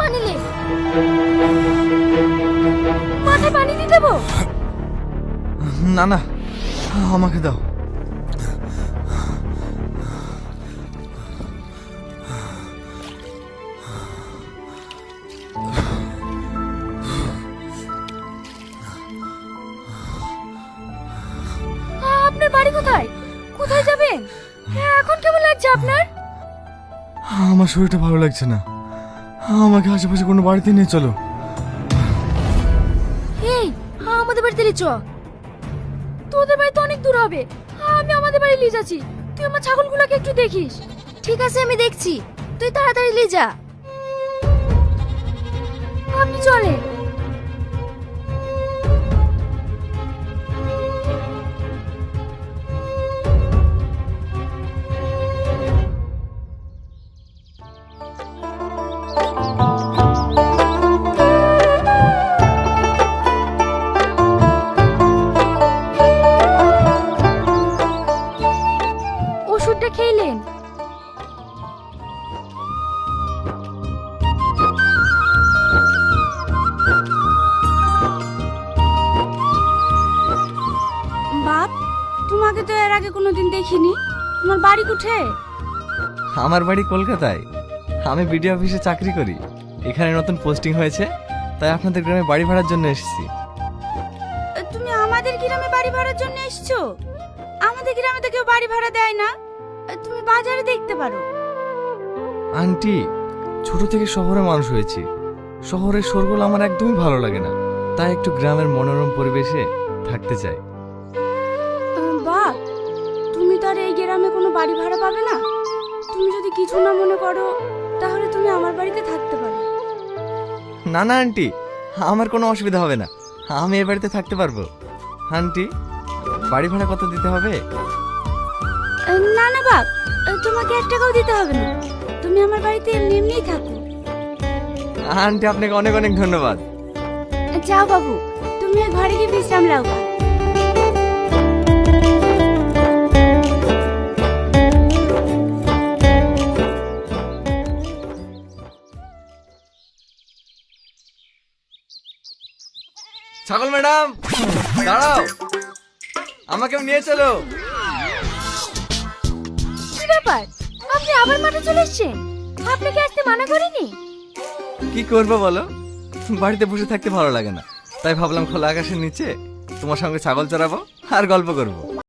পানি নে। মাথায় পানি দিয়ে দেবো? না না, আমাকে দাও। আপনার বাড়ি কোথায়? কোথায় যাবেন? এখন কেমন লাগছে আপনার? আমার শরীরটা ভালো লাগছে না, আমাকে আশেপাশে কোনো বাড়িতে নিয়ে চলো। এই, আমাদের বাড়িতে নিয়ে চ। তোদের বাড়ি তো অনেক দূর হবে, আমি আমাদের বাড়ি নিয়ে যাচ্ছি। তুই আমার ছাগলগুলোকে একটু দেখিস। ঠিক আছে, আমি দেখছি, তুই তাড়াতাড়ি নিয়ে যা। আপনি চলে। ওষুধটা খেলেন? বাপ, তোমাকে তো এর আগে কোনোদিন দেখিনি। তোমার বাড়ি কোথায়? আমার বাড়ি কলকাতায়, আমি বিডিও অফিসে চাকরি করি। এখানে নতুন পোস্টিং হয়েছে, তাই আপনাদের গ্রামে বাড়ি ভাড়ার জন্য এসেছি। তুমি আমাদের গ্রামে বাড়ি ভাড়ার জন্য এসেছো? আমাদের গ্রামে তো কেউ বাড়ি ভাড়া দেয় না। তুমি বাজারে দেখতে পারো। আন্টি, ছোট থেকে শহরে মানুষ হয়েছি, শহরের শোরগোল আমার একদমই ভালো লাগে না, তাই একটু গ্রামের মনোরম পরিবেশে থাকতে চাই। বাপ, তুমি তো আর এই গ্রামে কোনো বাড়ি ভাড়া পাবে না। তুমি যদি কিছু না মনে করো, তাহলে তুমি আমার বাড়িতে থাকতে পারো। না না আন্টি, আমার কোনো অসুবিধা হবে না, আমি এ বাড়িতে থাকতে পারবো। আন্টি, বাড়ি ভাড়া কত দিতে হবে? না না বাপ, তোমাকে 1 টাকাও দিতে হবে না। তুমি আমার বাড়িতে এমনি এমনিই থাকো। আন্টি, আপনাকে অনেক অনেক ধন্যবাদ। যাও বাবু, তুমি ঘরে গিয়ে বিশ্রাম নাও। ছাগল ম্যাডাম, দাঁড়াও, আমাকেও নিয়ে চলো। কি ব্যাপার, আপনি আবার মাঠে চলে এসেছেন? আপনাকে আসতে মানা করিনি? কি করবো বলো, বাড়িতে বসে থাকতে ভালো লাগে না, তাই ভাবলাম খোলা আকাশের নিচে তোমার সঙ্গে ছাগল চড়াবো আর গল্প করবো।